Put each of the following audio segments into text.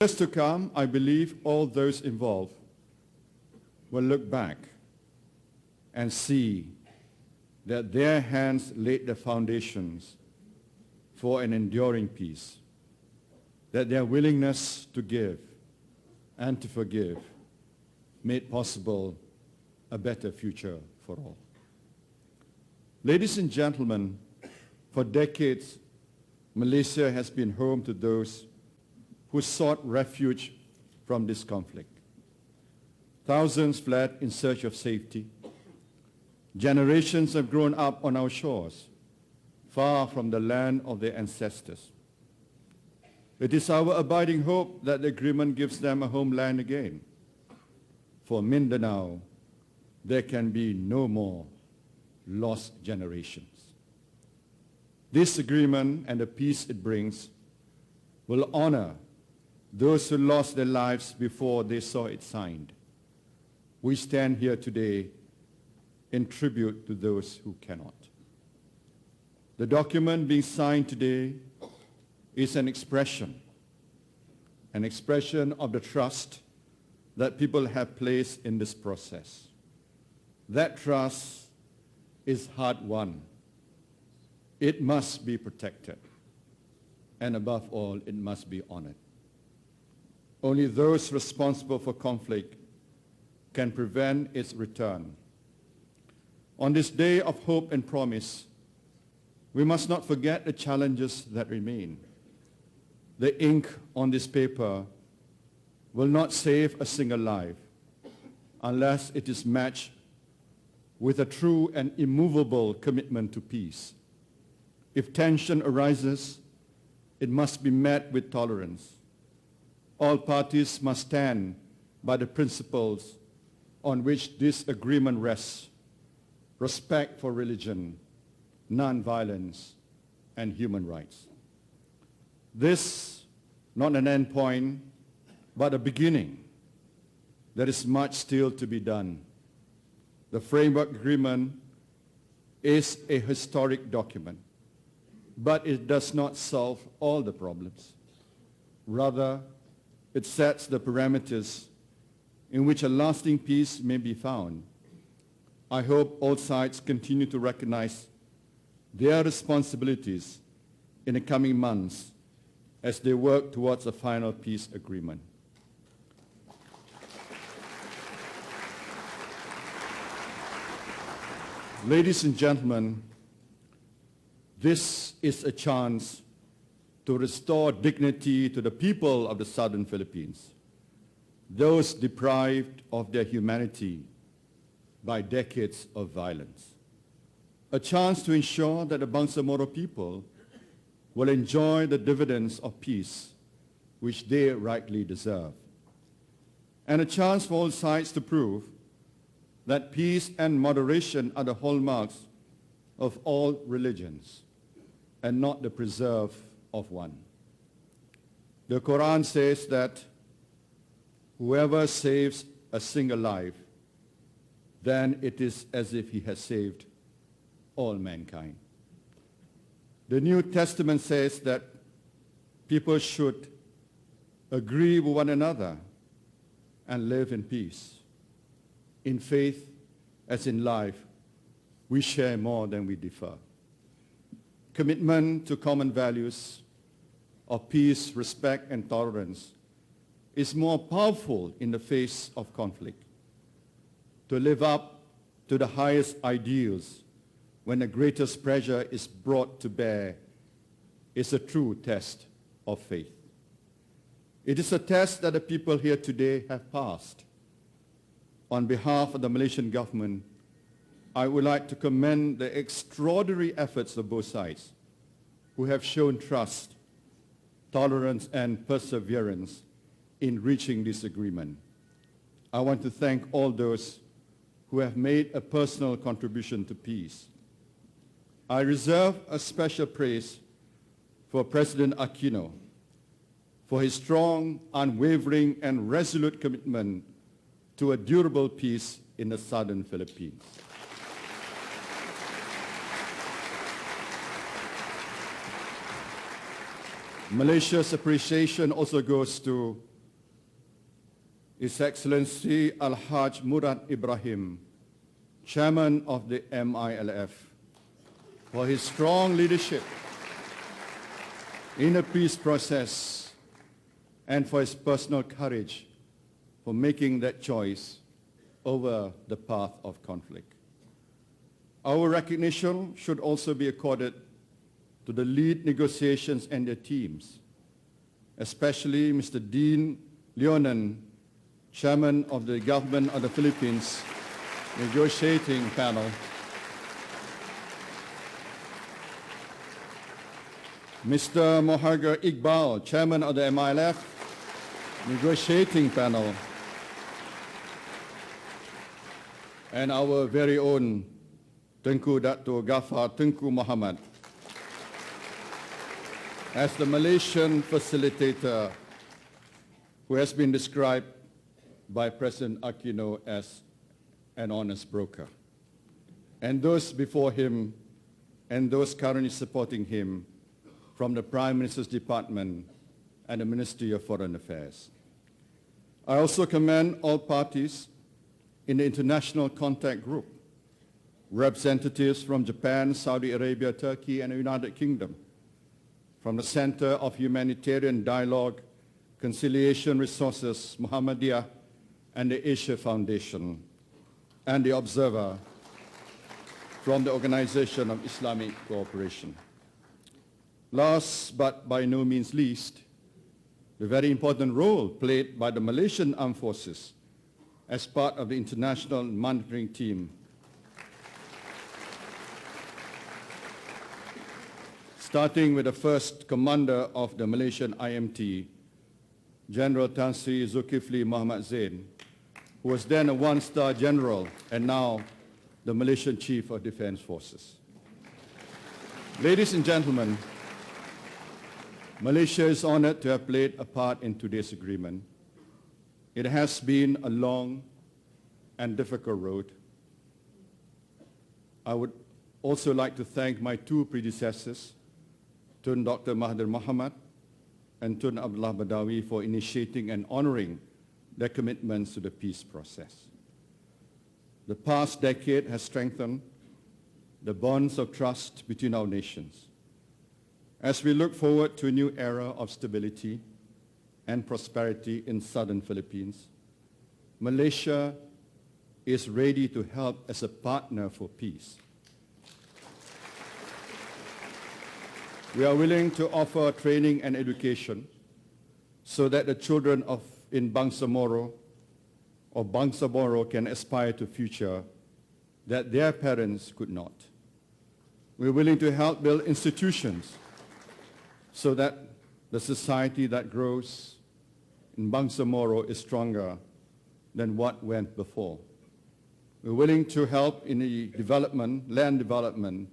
Years to come, I believe all those involved will look back and see that their hands laid the foundations for an enduring peace, that their willingness to give and to forgive made possible a better future for all. Ladies and gentlemen, for decades, Malaysia has been home to those who sought refuge from this conflict. Thousands fled in search of safety. Generations have grown up on our shores, far from the land of their ancestors. It is our abiding hope that the agreement gives them a homeland again. For Mindanao, there can be no more lost generations. This agreement and the peace it brings will honor those who lost their lives before they saw it signed. We stand here today in tribute to those who cannot. The document being signed today is an expression of the trust that people have placed in this process. That trust is hard-won. It must be protected, and above all, it must be honored. Only those responsible for conflict can prevent its return. On this day of hope and promise, we must not forget the challenges that remain. The ink on this paper will not save a single life unless it is matched with a true and immovable commitment to peace. If tension arises, it must be met with tolerance. All parties must stand by the principles on which this agreement rests: respect for religion, non-violence, and human rights. This, not an end point, but a beginning. There is much still to be done. The framework agreement is a historic document, but it does not solve all the problems. Rather, it sets the parameters in which a lasting peace may be found. I hope all sides continue to recognize their responsibilities in the coming months as they work towards a final peace agreement. Ladies and gentlemen, this is a chance to restore dignity to the people of the southern Philippines, those deprived of their humanity by decades of violence. A chance to ensure that the Bangsamoro people will enjoy the dividends of peace which they rightly deserve. And a chance for all sides to prove that peace and moderation are the hallmarks of all religions and not the preserve of one. The Quran says that whoever saves a single life, then it is as if he has saved all mankind. The New Testament says that people should agree with one another and live in peace. In faith, as in life, we share more than we differ. Commitment to common values of peace, respect, and tolerance is more powerful in the face of conflict. To live up to the highest ideals when the greatest pressure is brought to bear is a true test of faith. It is a test that the people here today have passed. On behalf of the Malaysian government, I would like to commend the extraordinary efforts of both sides who have shown trust, tolerance, and perseverance in reaching this agreement. I want to thank all those who have made a personal contribution to peace. I reserve a special praise for President Aquino for his strong, unwavering, and resolute commitment to a durable peace in the southern Philippines. Malaysia's appreciation also goes to His Excellency Al-Haj Murad Ibrahim, Chairman of the MILF, for his strong leadership in the peace process and for his personal courage for making that choice over the path of conflict. Our recognition should also be accorded to the lead negotiations and their teams, especially Mr. Dean Leonen, Chairman of the Government of the Philippines Negotiating Panel, Mr. Mohagher Iqbal, Chairman of the MILF Negotiating Panel, and our very own Tengku Dato' Ghaffar Tengku Muhammad as the Malaysian facilitator, who has been described by President Aquino as an honest broker. And those before him and those currently supporting him from the Prime Minister's Department and the Ministry of Foreign Affairs. I also commend all parties in the International Contact Group, representatives from Japan, Saudi Arabia, Turkey, and the United Kingdom, from the Center of Humanitarian Dialogue, Conciliation Resources, Muhammadiyah, and the Asia Foundation, and the Observer from the Organization of Islamic Cooperation. Last but by no means least, the very important role played by the Malaysian Armed Forces as part of the International Monitoring Team, starting with the first commander of the Malaysian IMT, General Tan Sri Zulkifli Muhammad Zain, who was then a one-star general and now the Malaysian Chief of Defense Forces. Ladies and gentlemen, Malaysia is honored to have played a part in today's agreement. It has been a long and difficult road. I would also like to thank my two predecessors, Tun Dr. Mahathir Mohamad and Tun Abdullah Badawi, for initiating and honoring their commitments to the peace process. The past decade has strengthened the bonds of trust between our nations. As we look forward to a new era of stability and prosperity in southern Philippines, Malaysia is ready to help as a partner for peace. We are willing to offer training and education so that the children in Bangsamoro can aspire to a future that their parents could not. We're willing to help build institutions so that the society that grows in Bangsamoro is stronger than what went before. We're willing to help in the development, land development,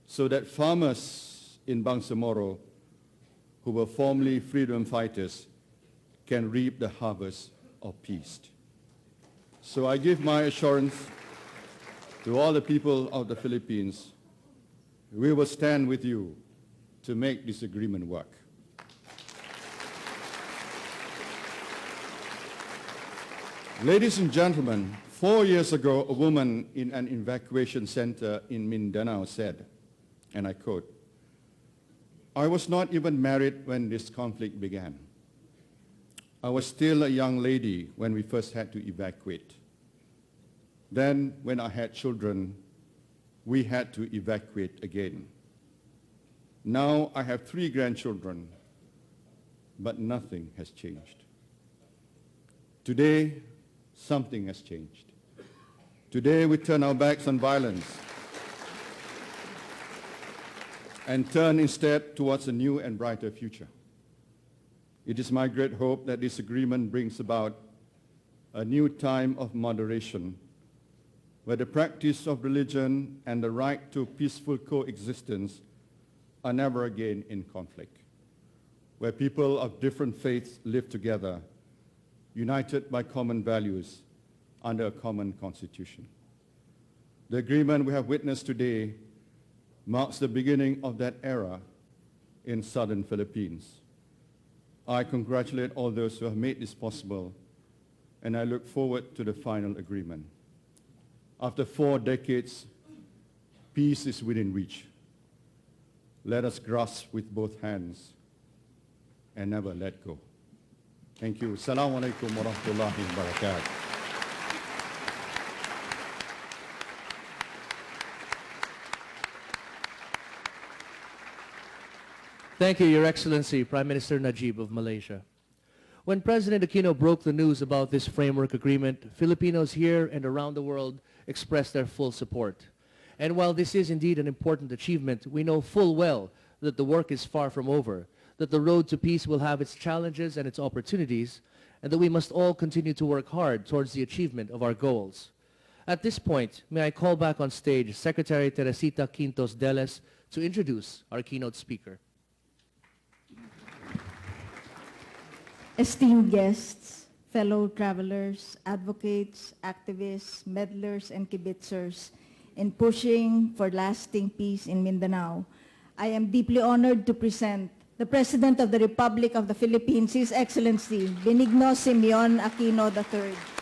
so that farmers in Bangsamoro, who were formerly freedom fighters, can reap the harvest of peace. So I give my assurance to all the people of the Philippines, we will stand with you to make this agreement work. Ladies and gentlemen, 4 years ago, a woman in an evacuation center in Mindanao said, and I quote, "I was not even married when this conflict began. I was still a young lady when we first had to evacuate. Then, when I had children, we had to evacuate again. Now I have 3 grandchildren, but nothing has changed. Today, something has changed. Today, we turn our backs on violence and turn instead towards a new and brighter future. It is my great hope that this agreement brings about a new time of moderation, where the practice of religion and the right to peaceful coexistence are never again in conflict, where people of different faiths live together, united by common values under a common constitution. The agreement we have witnessed today marks the beginning of that era in southern Philippines. I congratulate all those who have made this possible, and I look forward to the final agreement. After 4 decades, peace is within reach. Let us grasp with both hands and never let go. Thank you. Assalamu alaikum wa rahmatullahi wa barakatuh. Thank you, Your Excellency, Prime Minister Najib of Malaysia. When President Aquino broke the news about this framework agreement, Filipinos here and around the world expressed their full support. And while this is indeed an important achievement, we know full well that the work is far from over, that the road to peace will have its challenges and its opportunities, and that we must all continue to work hard towards the achievement of our goals. At this point, may I call back on stage Secretary Teresita Quintos Deles to introduce our keynote speaker. Esteemed guests, fellow travelers, advocates, activists, meddlers, and kibitzers, in pushing for lasting peace in Mindanao, I am deeply honored to present the President of the Republic of the Philippines, His Excellency Benigno Simeon Aquino III.